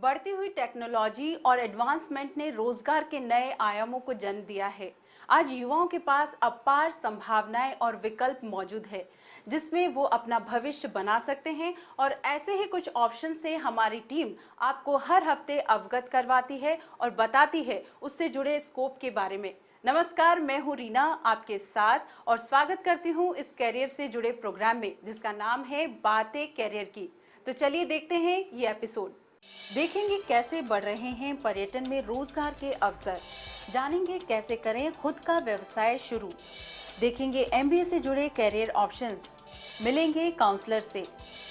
बढ़ती हुई टेक्नोलॉजी और एडवांसमेंट ने रोजगार के नए आयामों को जन्म दिया है। आज युवाओं के पास अपार संभावनाएं और विकल्प मौजूद है, जिसमें वो अपना भविष्य बना सकते हैं। और ऐसे ही कुछ ऑप्शन से हमारी टीम आपको हर हफ्ते अवगत करवाती है और बताती है उससे जुड़े स्कोप के बारे में। नमस्कार, मैं हूँ रीना आपके साथ और स्वागत करती हूँ इस कैरियर से जुड़े प्रोग्राम में, जिसका नाम है बातें कैरियर की। तो चलिए देखते हैं ये एपिसोड। देखेंगे कैसे बढ़ रहे हैं पर्यटन में रोजगार के अवसर, जानेंगे कैसे करें खुद का व्यवसाय शुरू, देखेंगे एमबीए से जुड़े कैरियर ऑप्शंस, मिलेंगे काउंसलर से,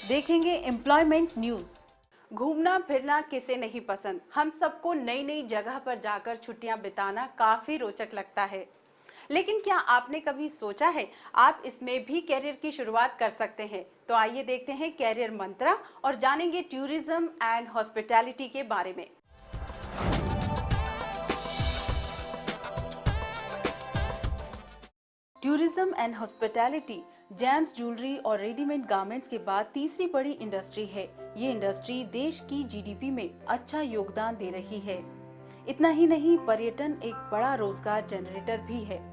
देखेंगे एम्प्लॉयमेंट न्यूज। घूमना फिरना किसे नहीं पसंद। हम सबको नई नई जगह पर जाकर छुट्टियां बिताना काफी रोचक लगता है, लेकिन क्या आपने कभी सोचा है आप इसमें भी कैरियर की शुरुआत कर सकते हैं? तो आइए देखते हैं कैरियर मंत्रा और जानेंगे टूरिज्म एंड हॉस्पिटैलिटी के बारे में। Tourism and hospitality James jewellery और रेडीमेड गारमेंट्स के बाद तीसरी बड़ी इंडस्ट्री है। ये इंडस्ट्री देश की जीडीपी में अच्छा योगदान दे रही है। इतना ही नहीं, पर्यटन एक बड़ा रोजगार जनरेटर भी है।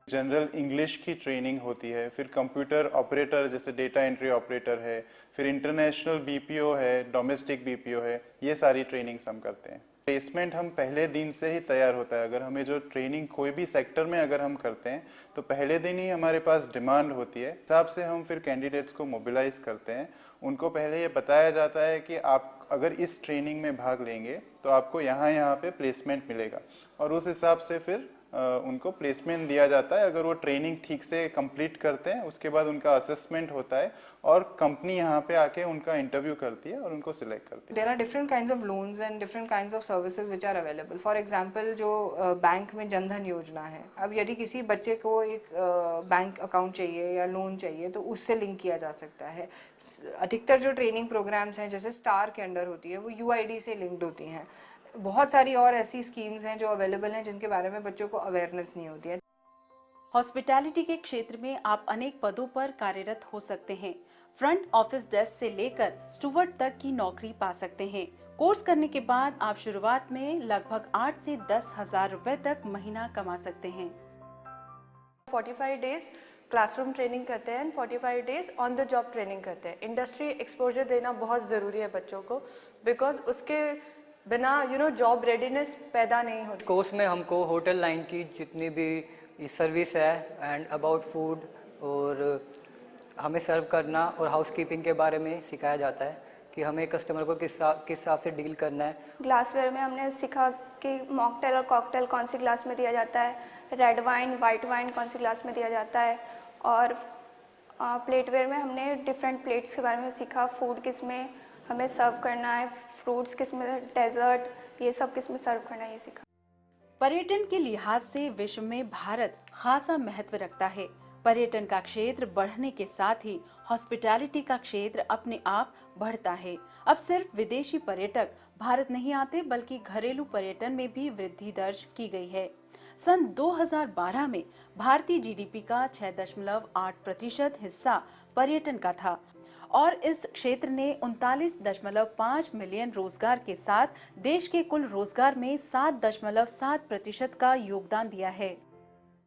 जनरल इंग्लिश की ट्रेनिंग होती है, फिर कंप्यूटर ऑपरेटर जैसे डेटा एंट्री ऑपरेटर है, फिर इंटरनेशनल बीपीओ है, डोमेस्टिक बीपीओ है, ये सारी ट्रेनिंग्स हम करते हैं। प्लेसमेंट हम पहले दिन से ही तैयार होता है। अगर हमें जो ट्रेनिंग कोई भी सेक्टर में अगर हम करते हैं तो पहले दिन ही हमारे पास डिमांड होती है, हिसाब से हम फिर कैंडिडेट्स को मोबिलाइज करते हैं। उनको पहले ये बताया जाता है कि आप अगर इस ट्रेनिंग में भाग लेंगे तो आपको यहाँ पे प्लेसमेंट मिलेगा, और उस हिसाब से फिर उनको प्लेसमेंट दिया जाता है। अगर वो ट्रेनिंग ठीक से कंप्लीट करते हैं उसके बाद उनका असेसमेंट होता है और कंपनी यहाँ पे आके उनका इंटरव्यू करती है और उनको सिलेक्ट करती है। There are different kinds of loans and different kinds of services which are available. For example, जो बैंक में जनधन योजना है, अब यदि किसी बच्चे को एक बैंक अकाउंट चाहिए या लोन चाहिए तो उससे लिंक किया जा सकता है। अधिकतर जो ट्रेनिंग प्रोग्राम्स हैं जैसे स्टार के अंडर होती है वो यूआईडी से लिंक्ड होती हैं। बहुत सारी और ऐसी स्कीम्स हैं जो अवेलेबल हैं जिनके बारे में बच्चों को अवेयरनेस नहीं होती है। हॉस्पिटैलिटी के क्षेत्र में आप अनेक पदों पर कार्यरत हो सकते हैं। फ्रंट ऑफिस डेस्क से लेकर स्टूवर्ड तक की नौकरी पा सकते हैं। कोर्स करने के बाद आप शुरुआत में लगभग 8 से 10 हजार रुपए तक महीना कमा सकते हैं। 45 डेज क्लासरूम ट्रेनिंग करते हैं, 45 days on the job training करते हैं। इंडस्ट्री एक्सपोजर देना बहुत ज़रूरी है बच्चों को, बिकॉज उसके बिना जॉब रेडीनेस पैदा नहीं होती। कोर्स में हमको होटल लाइन की जितनी भी सर्विस है एंड अबाउट फूड और हमें सर्व करना और हाउसकीपिंग के बारे में सिखाया जाता है कि हमें कस्टमर को किस हिसाब से डील करना है। ग्लासवेयर में हमने सीखा कि मॉकटेल और कॉकटेल कौन सी ग्लास में दिया जाता है, रेड वाइन वाइट वाइन कौन सी ग्लास में दिया जाता है, और प्लेटवेयर में हमने डिफरेंट प्लेट्स के बारे में सीखा। फूड किस में हमें सर्व करना है, फ्रूट्स किस में, डेजर्ट, ये सब किस में सर्व करना है, ये सीखा। पर्यटन के लिहाज से विश्व में भारत खासा महत्व रखता है। पर्यटन का क्षेत्र बढ़ने के साथ ही हॉस्पिटैलिटी का क्षेत्र अपने आप बढ़ता है। अब सिर्फ विदेशी पर्यटक भारत नहीं आते, बल्कि घरेलू पर्यटन में भी वृद्धि दर्ज की गई है। सन 2012 में भारतीय जीडीपी का 6.8% हिस्सा पर्यटन का था और इस क्षेत्र ने 39.5 मिलियन रोजगार के साथ देश के कुल रोजगार में 7.7% का योगदान दिया है।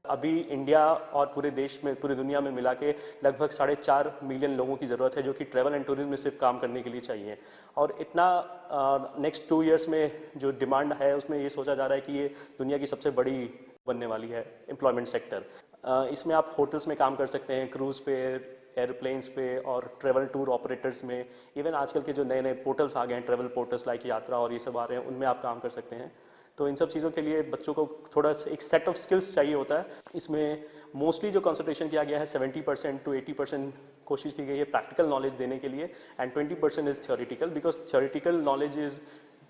अभी इंडिया और पूरे देश में, पूरी दुनिया में मिला के लगभग 4.5 मिलियन लोगों की ज़रूरत है जो कि ट्रैवल एंड टूरिज्म में सिर्फ काम करने के लिए चाहिए। और इतना नेक्स्ट 2 इयर्स में जो डिमांड है उसमें ये सोचा जा रहा है कि ये दुनिया की सबसे बड़ी बनने वाली है एम्प्लॉयमेंट सेक्टर। इसमें आप होटल्स में काम कर सकते हैं, क्रूज़ पे, एयरप्लेन्स पे और ट्रैवल टूर ऑपरेटर्स में। इवन आजकल के जो नए नए पोर्टल्स आ गए हैं, ट्रैवल पोर्टल्स लाइक यात्रा और ये सब आ रहे हैं, उनमें आप काम कर सकते हैं। तो इन सब चीज़ों के लिए बच्चों को थोड़ा एक सेट ऑफ स्किल्स चाहिए होता है। इसमें मोस्टली जो कंसंट्रेशन किया गया है 70% to 80% कोशिश की गई है प्रैक्टिकल नॉलेज देने के लिए, and 20% is theoretical, because theoretical knowledge is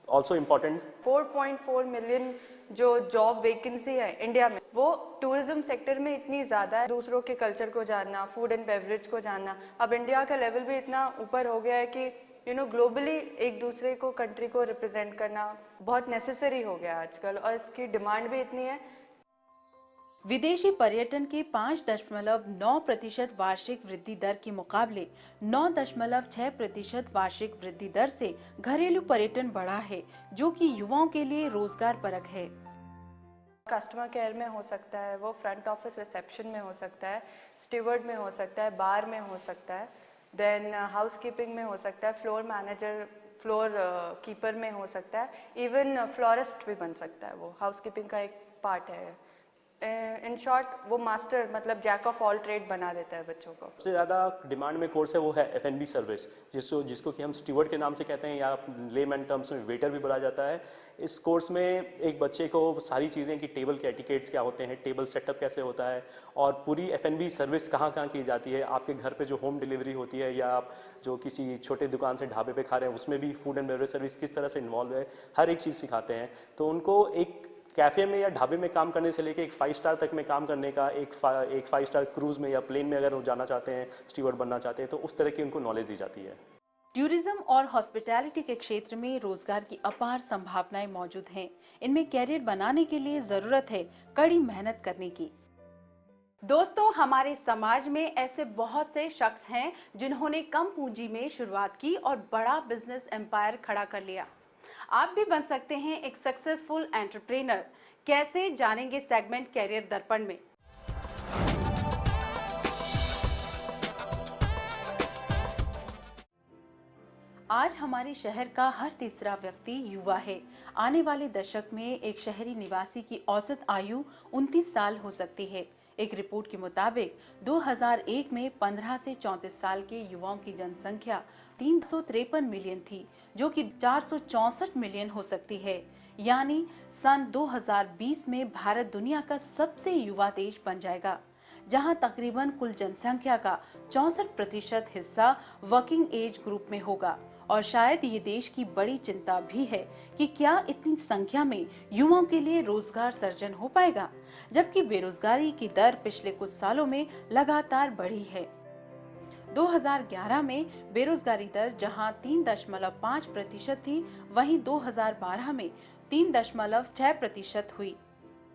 also important. 4.4 million जो जॉब वैकेंसी है इंडिया में, वो टूरिज्म सेक्टर में इतनी ज़्यादा है। दूसरों के कल्चर को जानना, फूड एंड बेवरेज को जानना, अब इंडिया का लेवल भी इतना ऊपर हो गया है कि ग्लोबली एक दूसरे को, कंट्री को रिप्रेजेंट करना बहुत नेसेसरी हो गया आजकल, और इसकी डिमांड भी इतनी है। विदेशी पर्यटन के 5.9% वार्षिक वृद्धि दर के मुकाबले 9.6% वार्षिक वृद्धि दर से घरेलू पर्यटन बढ़ा है, जो कि युवाओं के लिए रोजगार परक है। कस्टमर केयर में हो सकता है, वो फ्रंट ऑफिस रिसेप्शन में हो सकता है, स्टीवर्ड में हो सकता है, बार में हो सकता है, देन हाउस कीपिंग में हो सकता है, फ्लोर मैनेजर, फ्लोर कीपर में हो सकता है, इवन फ्लोरिस्ट भी बन सकता है। वो हाउस कीपिंग का एक पार्ट है। इन शॉर्ट वो मास्टर मतलब जैक ऑफ ऑल ट्रेड बना देता है बच्चों को। सबसे ज़्यादा डिमांड में कोर्स है वो है F&B सर्विस, जिसको कि हम स्टीवर्ड के नाम से कहते हैं या लेमैन टर्म्स में वेटर भी बोला जाता है। इस कोर्स में एक बच्चे को सारी चीज़ें कि टेबल के एटिकेट्स क्या होते हैं, टेबल सेटअप कैसे होता है, और पूरी F&B सर्विस कहाँ कहाँ की जाती है, आपके घर पे जो होम डिलीवरी होती है या आप जो किसी छोटे दुकान से ढाबे पे खा रहे हैं उसमें भी फूड एंड बेवरेज सर्विस किस तरह से इन्वॉल्व है, हर एक चीज़ सिखाते हैं। तो उनको एक कैफ़े में या ढाबे में काम करने से लेके एक 5 स्टार तक में काम करने का, एक 5 स्टार क्रूज़ में या प्लेन में अगर वो जाना चाहते हैं, स्टीवर्ड बनना चाहते हैं, तो उस तरह की उनको नॉलेज दी जाती है। टूरिज्म और हॉस्पिटैलिटी के क्षेत्र में रोजगार की अपार संभावनाएं मौजूद हैं। इनमें कैरियर बनाने के लिए जरूरत है कड़ी मेहनत करने की। दोस्तों, हमारे समाज में ऐसे बहुत से शख्स हैं जिन्होंने कम पूंजी में शुरुआत की और बड़ा बिजनेस एम्पायर खड़ा कर लिया। आप भी बन सकते हैं एक सक्सेसफुल एंटरप्रेनर। कैसे, जानेंगे सेगमेंट कैरियर दर्पण में। आज हमारे शहर का हर तीसरा व्यक्ति युवा है। आने वाले दशक में एक शहरी निवासी की औसत आयु 29 साल हो सकती है। एक रिपोर्ट के मुताबिक 2001 में 15 से 34 साल के युवाओं की जनसंख्या 353 मिलियन थी, जो कि 464 मिलियन हो सकती है। यानी सन 2020 में भारत दुनिया का सबसे युवा देश बन जाएगा, जहां तकरीबन कुल जनसंख्या का 64% हिस्सा वर्किंग एज ग्रुप में होगा। और शायद ये देश की बड़ी चिंता भी है कि क्या इतनी संख्या में युवाओं के लिए रोजगार सर्जन हो पाएगा, जबकि बेरोजगारी की दर पिछले कुछ सालों में लगातार बढ़ी है। 2011 में बेरोजगारी दर जहां 3.5% थी, वहीं 2012 में 3.6% हुई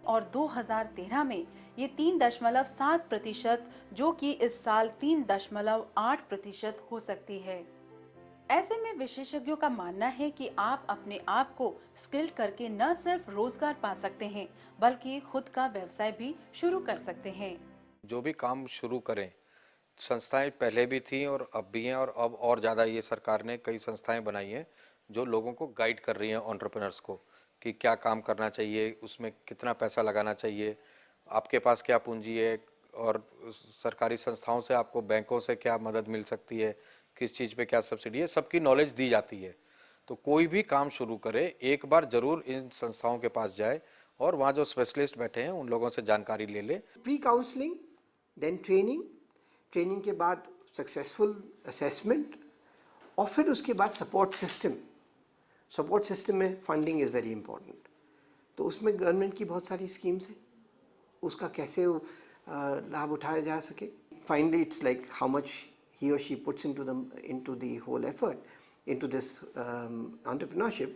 और 2013 में ये 3.7%, जो कि इस साल 3.8% हो सकती है। ऐसे में विशेषज्ञों का मानना है कि आप अपने आप को स्किल्ड करके न सिर्फ रोजगार पा सकते हैं, बल्कि खुद का व्यवसाय भी शुरू कर सकते हैं। जो भी काम शुरू करें, संस्थाएं पहले भी थी और अब भी हैं, और अब और ज़्यादा ये सरकार ने कई संस्थाएं बनाई हैं जो लोगों को गाइड कर रही हैं, एंटरप्रेन्योर्स को, कि क्या काम करना चाहिए, उसमें कितना पैसा लगाना चाहिए, आपके पास क्या पूंजी है, और सरकारी संस्थाओं से आपको, बैंकों से क्या मदद मिल सकती है, किस चीज़ पे क्या सब्सिडी है, सबकी नॉलेज दी जाती है। तो कोई भी काम शुरू करे, एक बार ज़रूर इन संस्थाओं के पास जाए और वहाँ जो स्पेशलिस्ट बैठे हैं उन लोगों से जानकारी ले ले। प्री काउंसलिंग, देन ट्रेनिंग के बाद सक्सेसफुल असेसमेंट, और फिर उसके बाद सपोर्ट सिस्टम में फंडिंग इज़ वेरी इंपॉर्टेंट। तो उसमें गवर्नमेंट की बहुत सारी स्कीम्स हैं, उसका कैसे लाभ उठाया जा सके। Finally it's like how much he or she puts into the whole effort into this entrepreneurship.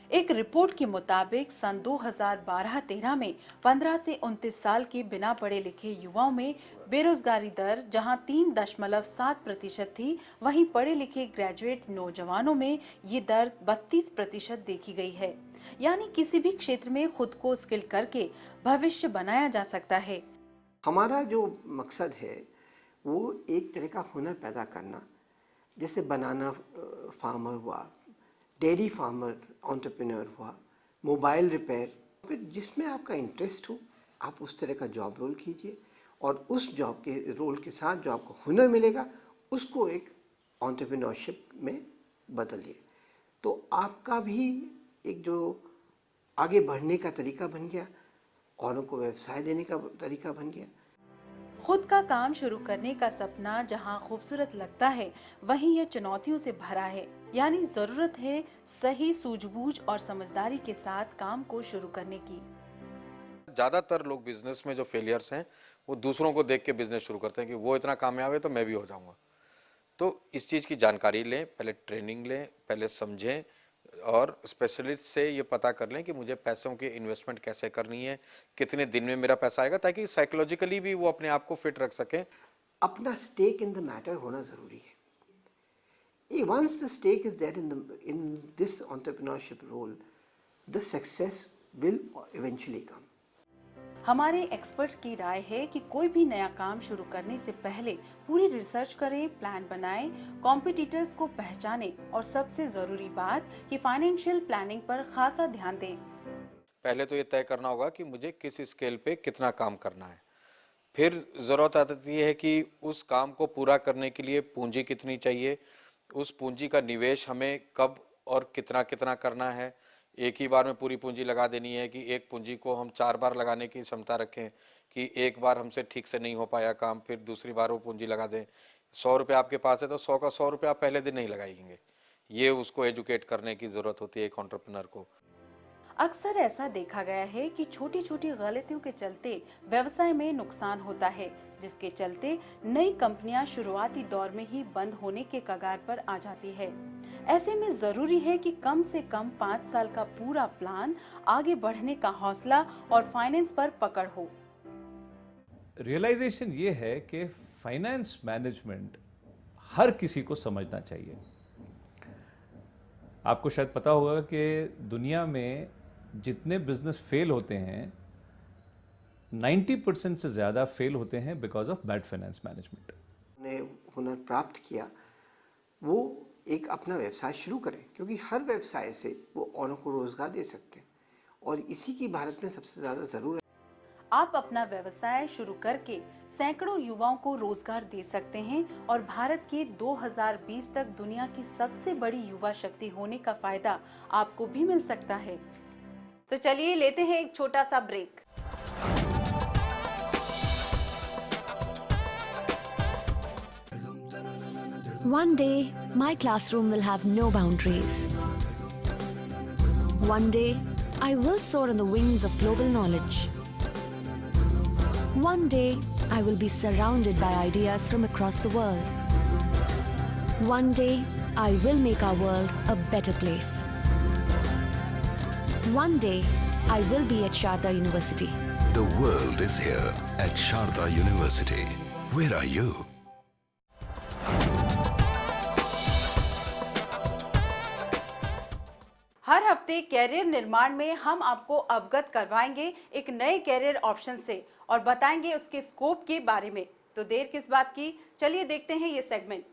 एक रिपोर्ट के मुताबिक सन 2012-13 में 15 से 29 साल के बिना पढ़े लिखे युवाओं में बेरोजगारी दर जहां 3.7% थी, वहीं पढ़े लिखे ग्रेजुएट नौजवानों में ये दर 32% देखी गई है। यानी किसी भी क्षेत्र में खुद को स्किल करके भविष्य बनाया जा सकता है। हमारा जो मकसद है वो एक तरह का हुनर पैदा करना, जैसे बनाना फार्मर हुआ, डेयरी फार्मर एंटरप्रेन्योर हुआ, मोबाइल रिपेयर, फिर जिसमें आपका इंटरेस्ट हो आप उस तरह का जॉब रोल कीजिए, और उस जॉब के रोल के साथ जो आपको हुनर मिलेगा उसको एक एंटरप्रेन्योरशिप में बदलिए। तो आपका भी एक जो आगे बढ़ने का तरीका बन गया, औरों को व्यवसाय देने का तरीका बन गया। खुद का काम शुरू करने का सपना जहां खूबसूरत लगता है, वहीं यह चुनौतियों से भरा है। यानी जरूरत है सही सूझबूझ और समझदारी के साथ काम को शुरू करने की। ज़्यादातर लोग बिजनेस में जो फेलियर्स हैं वो दूसरों को देख के बिजनेस शुरू करते हैं कि वो इतना कामयाब है तो मैं भी हो जाऊंगा। तो इस चीज़ की जानकारी लें, पहले ट्रेनिंग लें, पहले समझें, और स्पेशलिस्ट से ये पता कर लें कि मुझे पैसों की इन्वेस्टमेंट कैसे करनी है, कितने दिन में मेरा पैसा आएगा, ताकि साइकोलॉजिकली भी वो अपने आप को फिट रख सकें। अपना स्टेक इन द मैटर होना ज़रूरी है। Once the stake is there in this entrepreneurship role, the success will eventually come. हमारे एक्सपर्ट की राय है कि कोई भी नया काम शुरू करने से पहले पूरी रिसर्च करें, प्लान बनाएं, कॉम्पिटिटर्स को पहचानें और सबसे ज़रूरी बात कि फाइनेंशियल प्लानिंग पर खासा ध्यान दें। पहले तो ये तय करना होगा कि मुझे किस स्केल पे कितना काम करना है। फिर ज़रूरत आती है कि उस काम को पूरा करने के लिए पूंजी कितनी चाहिए, उस पूंजी का निवेश हमें कब और कितना कितना करना है। एक ही बार में पूरी पूंजी लगा देनी है कि एक पूंजी को हम 4 बार लगाने की क्षमता रखें, कि एक बार हमसे ठीक से नहीं हो पाया काम, फिर दूसरी बार वो पूंजी लगा दें। 100 रुपये आपके पास है तो 100 का 100 रुपये आप पहले दिन नहीं लगाएंगे। ये उसको एजुकेट करने की ज़रूरत होती है एक एंटरप्रेन्योर को। अक्सर ऐसा देखा गया है कि छोटी छोटी गलतियों के चलते व्यवसाय में नुकसान होता है, जिसके चलते नई कंपनियां शुरुआती दौर में ही बंद होने के कगार पर आ जाती है। ऐसे में जरूरी है कि कम से कम 5 साल का पूरा प्लान, आगे बढ़ने का हौसला और फाइनेंस पर पकड़ हो। रियलाइजेशन ये है कि फाइनेंस मैनेजमेंट हर किसी को समझना चाहिए। आपको शायद पता होगा कि दुनिया में जितने बिजनेस फेल होते हैं 90% से ज़्यादा फेल होते हैं because of bad finance management. ने हुनर प्राप्त किया, वो एक अपना व्यवसाय शुरू करें, क्योंकि हर व्यवसाय से वो औरों को रोजगार दे सकते हैं और इसी की भारत में सबसे ज़्यादा ज़रूरत है। आप अपना व्यवसाय शुरू करके सैकड़ों युवाओं को रोजगार दे सकते हैं और भारत के 2020 तक दुनिया की सबसे बड़ी युवा शक्ति होने का फायदा आपको भी मिल सकता है। तो चलिए लेते हैं एक छोटा सा break. One day, my classroom will have no boundaries. One day, I will soar on the wings of global knowledge. One day, I will be surrounded by ideas from across the world. One day, I will make our world a better place. One day, I will be at Sharda University. The world is here at Sharda University. Where are you? हर हफ्ते career निर्माण में हम आपको अवगत करवाएंगे एक नए career option से और बताएंगे उसके स्कोप के बारे में। तो देर किस बात की, चलिए देखते हैं ये सेगमेंट।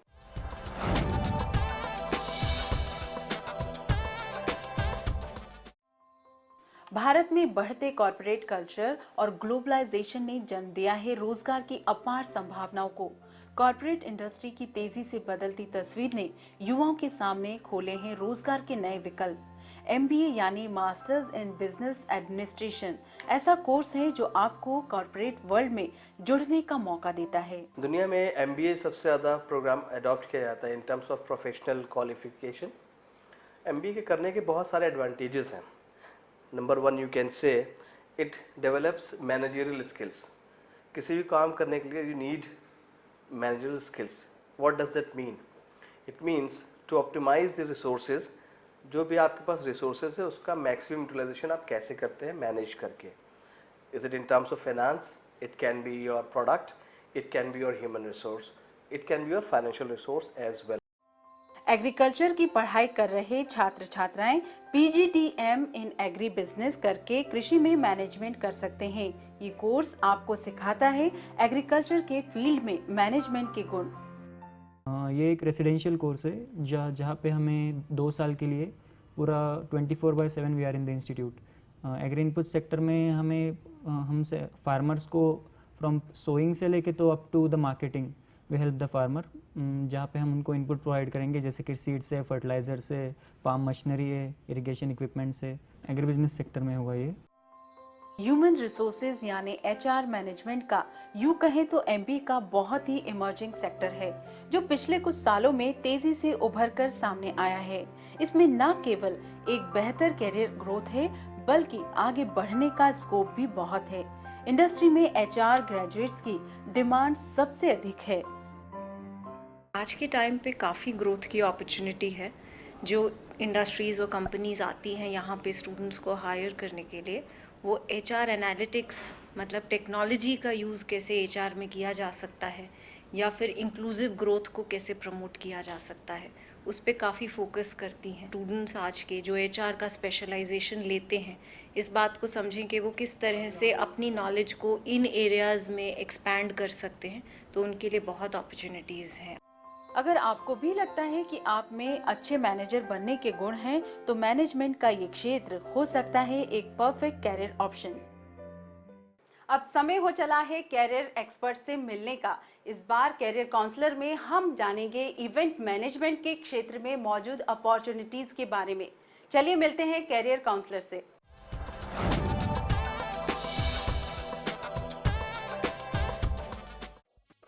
भारत में बढ़ते कॉरपोरेट कल्चर और ग्लोबलाइजेशन ने जन्म दिया है रोजगार की अपार संभावनाओं को। कॉरपोरेट इंडस्ट्री की तेजी से बदलती तस्वीर ने युवाओं के सामने खोले हैं रोजगार के नए विकल्प। MBA यानी मास्टर्स इन बिजनेस एडमिनिस्ट्रेशन ऐसा कोर्स है जो आपको कॉरपोरेट वर्ल्ड में जुड़ने का मौका देता है। दुनिया में MBA सबसे ज़्यादा प्रोग्राम अडॉप्ट किया जाता है in terms of professional qualification. MBA के करने के बहुत सारे एडवांटेजेस हैं। Number 1, you can say it develops managerial skills. किसी भी काम करने के लिए you need managerial skills. What does that mean? It means to optimise the resources. जो भी आपके पास रिसोर्सेज है उसका मैक्सिमम यूटिलाइजेशन आप कैसे करते हैं मैनेज करके। Is it in terms of finance, it can be your product, it can be your human resource, it can be your financial resource as well. Agriculture की पढ़ाई कर रहे छात्र छात्राएं PGTM इन एग्री बिजनेस करके कृषि में मैनेजमेंट कर सकते हैं। ये कोर्स आपको सिखाता है एग्रीकल्चर के फील्ड में मैनेजमेंट के गुण। ये एक रेसिडेंशियल कोर्स है जहाँ पे हमें 2 साल के लिए पूरा 24/7 we are in the institute. Agri input sector में हमसे फार्मर्स को फ्रॉम सोइंग से लेके तो up to the marketing we help the farmer, जहाँ पे हम उनको इनपुट प्रोवाइड करेंगे जैसे कि सीड से, फर्टिलाइज़र से, फार्म मशीनरी है, इरिगेशन इक्विपमेंट से। एग्री बिजनेस सेक्टर में होगा ये। ह्यूमन रिसोर्सेज यानी HR मैनेजमेंट का यूँ कहें तो MBA का बहुत ही इमर्जिंग सेक्टर है जो पिछले कुछ सालों में तेजी से उभर कर सामने आया है। इसमें न केवल एक बेहतर कैरियर ग्रोथ है बल्कि आगे बढ़ने का स्कोप भी बहुत है। इंडस्ट्री में HR ग्रेजुएट्स की डिमांड सबसे अधिक है। आज के टाइम पे काफ़ी ग्रोथ की अपॉर्चुनिटी है। जो इंडस्ट्रीज़ और कंपनीज़ आती हैं यहाँ पे स्टूडेंट्स को हायर करने के लिए, वो HR एनालिटिक्स मतलब टेक्नोलॉजी का यूज़ कैसे HR में किया जा सकता है, या फिर इंक्लूसिव ग्रोथ को कैसे प्रमोट किया जा सकता है, उस पर काफ़ी फोकस करती हैं। स्टूडेंट्स आज के जो HR का स्पेशलाइजेशन लेते हैं, इस बात को समझें कि वो किस तरह से अपनी नॉलेज को इन एरियाज़ में एक्सपैंड कर सकते हैं, तो उनके लिए बहुत अपॉर्चुनिटीज़ हैं। अगर आपको भी लगता है कि आप में अच्छे मैनेजर बनने के गुण हैं, तो मैनेजमेंट का ये क्षेत्र हो सकता है एक परफेक्ट कैरियर ऑप्शन। अब समय हो चला है कैरियर एक्सपर्ट से मिलने का। इस बार कैरियर काउंसलर में हम जानेंगे इवेंट मैनेजमेंट के क्षेत्र में मौजूद अपॉर्चुनिटीज के बारे में। चलिए मिलते हैं कैरियर काउंसलर से।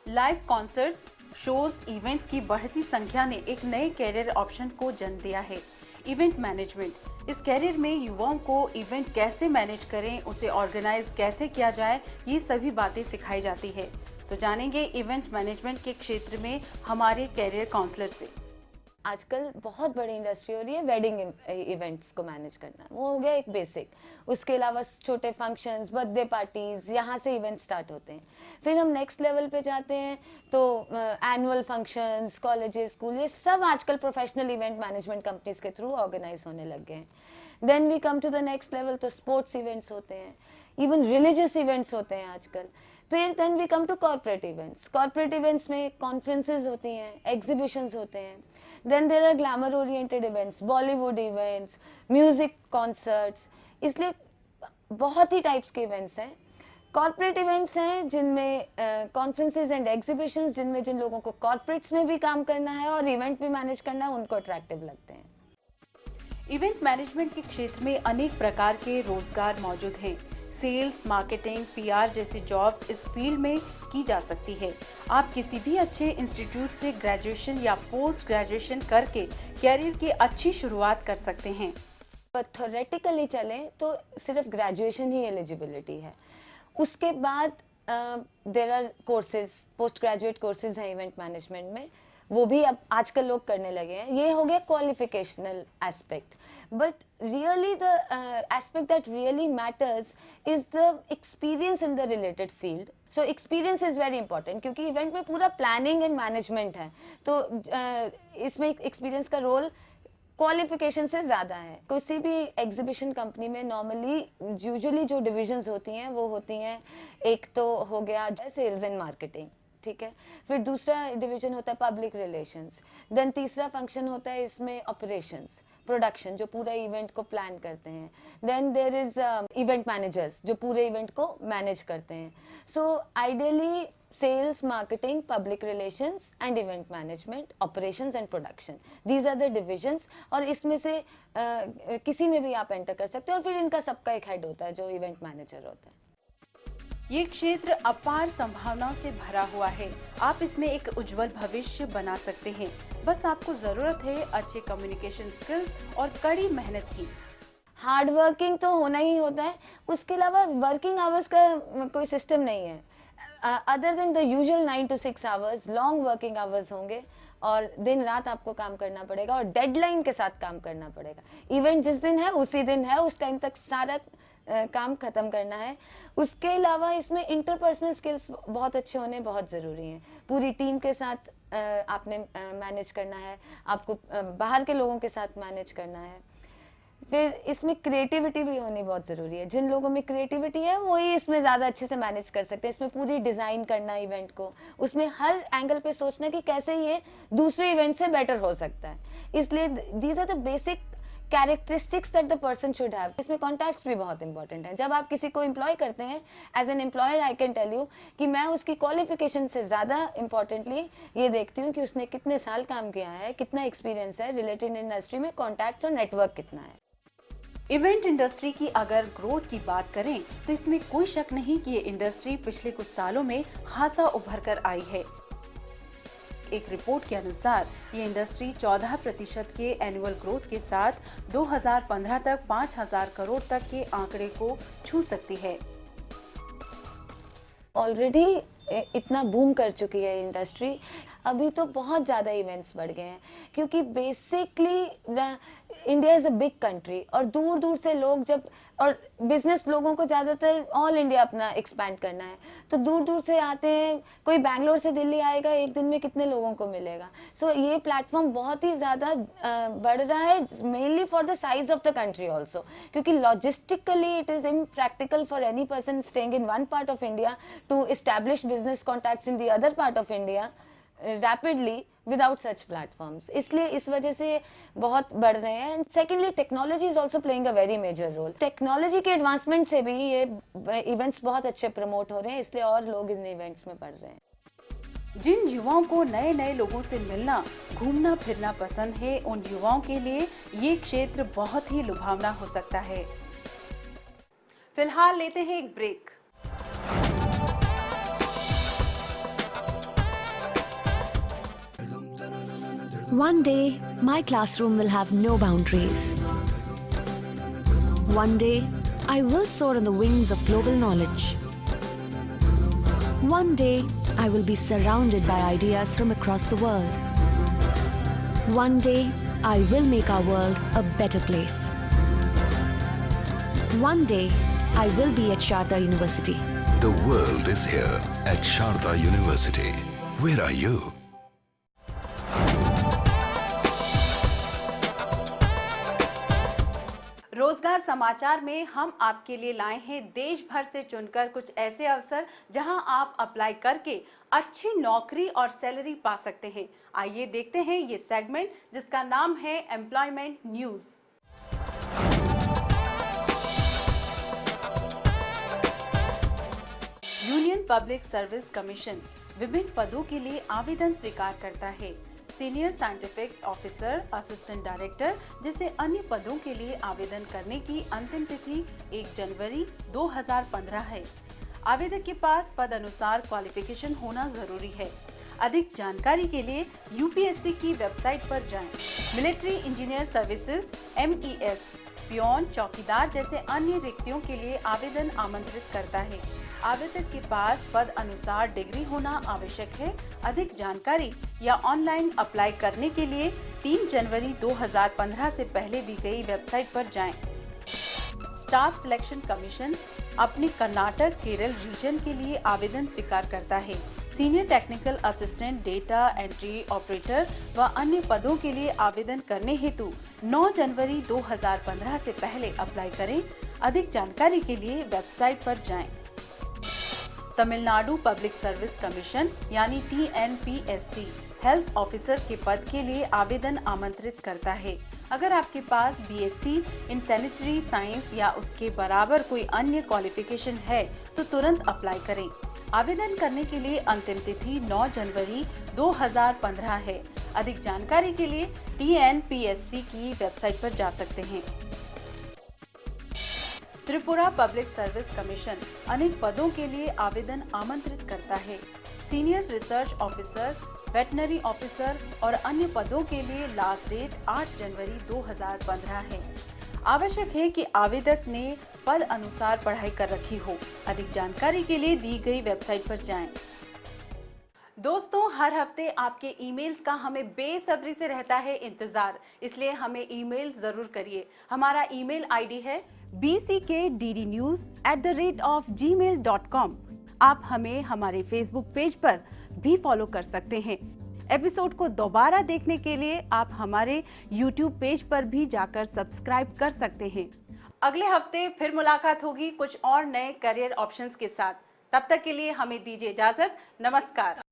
लाइव कॉन्सर्ट्स, शोज, इवेंट्स की बढ़ती संख्या ने एक नए कैरियर ऑप्शन को जन्म दिया है, इवेंट मैनेजमेंट। इस कैरियर में युवाओं को इवेंट कैसे मैनेज करें, उसे ऑर्गेनाइज कैसे किया जाए, ये सभी बातें सिखाई जाती है। तो जानेंगे इवेंट्स मैनेजमेंट के क्षेत्र में हमारे कैरियर काउंसलर से। आजकल बहुत बड़ी इंडस्ट्री हो रही है वेडिंग इवेंट्स को मैनेज करना, वो हो गया एक बेसिक। उसके अलावा छोटे फंक्शंस, बर्थडे पार्टीज, यहाँ से इवेंट स्टार्ट होते हैं। फिर हम नेक्स्ट लेवल पे जाते हैं तो एनुअल फंक्शंस, कॉलेजेस, स्कूल, ये सब आजकल प्रोफेशनल इवेंट मैनेजमेंट कंपनीज के थ्रू ऑर्गेनाइज होने लग गए हैं। Then we come to the next level, तो स्पोर्ट्स इवेंट्स होते हैं, इवन रिलीजियस इवेंट्स होते हैं आजकल। फिर then we come to corporate events. Corporate events में कॉन्फ्रेंसेज होती हैं, एग्जीबिशंस होते हैं। Then there are glamour oriented events, Bollywood events, music concerts, इसलिए बहुत ही टाइप्स के इवेंट्स हैं। कॉर्पोरेट इवेंट्स हैं जिनमें कॉन्फ्रेंसेज एंड एग्जीबिशंस, जिनमें जिन लोगों को कॉर्पोरेट्स में भी काम करना है और इवेंट भी मैनेज करना है, उनको अट्रैक्टिव लगते हैं। इवेंट मैनेजमेंट के क्षेत्र में अनेक प्रकार के रोजगार मौजूद हैं। सेल्स, मार्केटिंग, PR जैसी जॉब्स इस फील्ड में की जा सकती है। आप किसी भी अच्छे इंस्टीट्यूट से ग्रेजुएशन या पोस्ट ग्रेजुएशन करके कैरियर की अच्छी शुरुआत कर सकते हैं। थ्योरेटिकली चलें तो सिर्फ ग्रेजुएशन ही एलिजिबिलिटी है। उसके बाद there are courses, post graduate courses हैं इवेंट मैनेजमेंट में, वो भी अब आजकल लोग करने लगे हैं। ये हो गया qualificational aspect, but really the aspect that really matters is the experience in the related field. So experience is very important, क्योंकि इवेंट में पूरा प्लानिंग एंड मैनेजमेंट है, तो इसमें एक्सपीरियंस का रोल क्वालिफिकेशन से ज़्यादा है। किसी भी एग्जीबिशन कंपनी में नॉर्मली यूजुअली जो डिविजन्स होती हैं वो होती हैं, एक तो हो गया सेल्स एंड मार्केटिंग, ठीक है, फिर दूसरा डिवीजन होता है पब्लिक रिलेशंस, देन तीसरा फंक्शन होता है इसमें ऑपरेशंस, प्रोडक्शन, जो पूरा इवेंट को प्लान करते हैं, then there is event managers जो पूरे इवेंट को मैनेज करते हैं। So ideally sales, marketing, public relations and event management, operations and production, these are the divisions, और इसमें से किसी में भी आप एंटर कर सकते हो, और फिर इनका सबका एक हेड होता है जो इवेंट मैनेजर होता है। ये क्षेत्र अपार संभावनाओं से भरा हुआ है। आप इसमें एक उज्जवल भविष्य बना सकते हैं। बस आपको जरूरत है अच्छे कम्युनिकेशन स्किल्स और कड़ी मेहनत की। हार्ड वर्किंग तो होना ही होता है, उसके अलावा वर्किंग आवर्स का कोई सिस्टम नहीं है। Other than the usual 9 to 6 hours, long working hours होंगे और दिन रात आपको काम करना पड़ेगा और डेडलाइन के साथ काम करना पड़ेगा। इवेंट जिस दिन है उसी दिन है, उस टाइम तक सारा काम खत्म करना है। उसके अलावा इसमें इंटरपर्सनल स्किल्स बहुत अच्छे होने बहुत ज़रूरी हैं। पूरी टीम के साथ आपने मैनेज करना है, आपको बाहर के लोगों के साथ मैनेज करना है। फिर इसमें क्रिएटिविटी भी होनी बहुत ज़रूरी है। जिन लोगों में क्रिएटिविटी है वही इसमें ज़्यादा अच्छे से मैनेज कर सकते हैं। इसमें पूरी डिज़ाइन करना इवेंट को, उसमें हर एंगल पे सोचना कि कैसे ये दूसरे इवेंट से बेटर हो सकता है। इसलिए these are the basic characteristics that the person should have. इसमें कॉन्टैक्ट्स भी बहुत इंपॉर्टेंट है। जब आप किसी को एम्प्लॉय करते हैं, as an employer I can tell you कि मैं उसकी क्वालिफिकेशन से ज़्यादा इंपॉर्टेंटली ये देखती हूँ कि उसने कितने साल काम किया है, कितना एक्सपीरियंस है रिलेटेड इंडस्ट्री में, कॉन्टैक्ट्स और नेटवर्क कितना है। इवेंट इंडस्ट्री की अगर ग्रोथ की बात करें तो इसमें कोई शक नहीं कि ये इंडस्ट्री पिछले कुछ सालों में खासा उभर कर आई है। एक रिपोर्ट के अनुसार ये इंडस्ट्री 14% के एनुअल ग्रोथ के साथ 2015 तक 5,000 करोड़ तक के आंकड़े को छू सकती है। ऑलरेडी इतना बूम कर चुकी है इंडस्ट्री। अभी तो बहुत ज़्यादा इवेंट्स बढ़ गए हैं, क्योंकि basically India is a big country और दूर दूर से लोग जब, और बिजनेस लोगों को ज़्यादातर ऑल इंडिया अपना एक्सपैंड करना है, तो दूर दूर से आते हैं। कोई बैंगलोर से दिल्ली आएगा, एक दिन में कितने लोगों को मिलेगा। सो ये प्लेटफॉर्म बहुत ही ज़्यादा बढ़ रहा है, mainly for the size of the country also, क्योंकि logistically it is impractical for any person staying in one part of India to establish business contacts in the other part of India rapidly without such platforms. इसलिए इस वजह से बहुत बढ़ रहे हैं। And secondly technology is also playing a very major role. Technology के advancement से भी ये इवेंट्स बहुत अच्छे प्रमोट हो रहे हैं, इसलिए और लोग इन इवेंट्स में बढ़ रहे हैं। जिन युवाओं को नए नए लोगों से मिलना, घूमना फिरना पसंद है, उन युवाओं के लिए ये क्षेत्र बहुत ही लुभावना हो सकता है। फिलहाल लेते हैं एक break. One day, my classroom will have no boundaries. One day, I will soar on the wings of global knowledge. One day, I will be surrounded by ideas from across the world. One day, I will make our world a better place. One day, I will be at Sharda University. The world is here at Sharda University. Where are you? रोजगार समाचार में हम आपके लिए लाए हैं देश भर से चुनकर कुछ ऐसे अवसर जहां आप अप्लाई करके अच्छी नौकरी और सैलरी पा सकते हैं। आइए देखते हैं ये सेगमेंट जिसका नाम है employment news. Union public service commission विभिन्न पदों के लिए आवेदन स्वीकार करता है। Senior scientific officer, assistant director जैसे अन्य पदों के लिए आवेदन करने की अंतिम तिथि 1 जनवरी 2015 है। आवेदक के पास पद अनुसार क्वालिफिकेशन होना जरूरी है। अधिक जानकारी के लिए यूपीएससी की वेबसाइट पर जाएं। Military engineer services, MES, peon, चौकीदार जैसे अन्य रिक्तियों के लिए आवेदन आमंत्रित करता है। आवेदक के पास पद अनुसार डिग्री होना आवश्यक है। अधिक जानकारी या ऑनलाइन अप्लाई करने के लिए 3 जनवरी 2015 से पहले दी गई वेबसाइट पर जाएं। स्टाफ सिलेक्शन कमीशन अपने कर्नाटक केरल रीजन के लिए आवेदन स्वीकार करता है। Senior technical assistant, data entry operator व अन्य पदों के लिए आवेदन करने हेतु 9 जनवरी 2015 से पहले अप्लाई करें। अधिक जानकारी के लिए वेबसाइट पर जाएं। तमिलनाडु पब्लिक सर्विस कमीशन यानी TNPSC हेल्थ ऑफिसर के पद के लिए आवेदन आमंत्रित करता है। अगर आपके पास BSc इन सैनिटरी साइंस या उसके बराबर कोई अन्य क्वालिफिकेशन है तो तुरंत अप्लाई करें। आवेदन करने के लिए अंतिम तिथि 9 जनवरी 2015 है। अधिक जानकारी के लिए TNPSC की वेबसाइट पर जा सकते हैं। त्रिपुरा पब्लिक सर्विस कमीशन अनेक पदों के लिए आवेदन आमंत्रित करता है। Senior research officer, veterinary officer और अन्य पदों के लिए लास्ट डेट 8 जनवरी 2015 है। आवश्यक है कि आवेदक ने पद अनुसार पढ़ाई कर रखी हो। अधिक जानकारी के लिए दी गई वेबसाइट पर जाएं। दोस्तों, हर हफ्ते आपके ईमेल्स का हमें बेसब्री से रहता है इंतजार, इसलिए हमें ईमेल जरूर करिए। हमारा ईमेल आईडी है bckddnews@gmail.com। आप हमें हमारे फेसबुक पेज पर भी फॉलो कर सकते हैं। एपिसोड को दोबारा देखने के लिए आप हमारे YouTube पेज पर भी जाकर सब्सक्राइब कर सकते हैं। अगले हफ्ते फिर मुलाकात होगी कुछ और नए करियर ऑप्शंस के साथ। तब तक के लिए हमें दीजिए इजाजत। नमस्कार।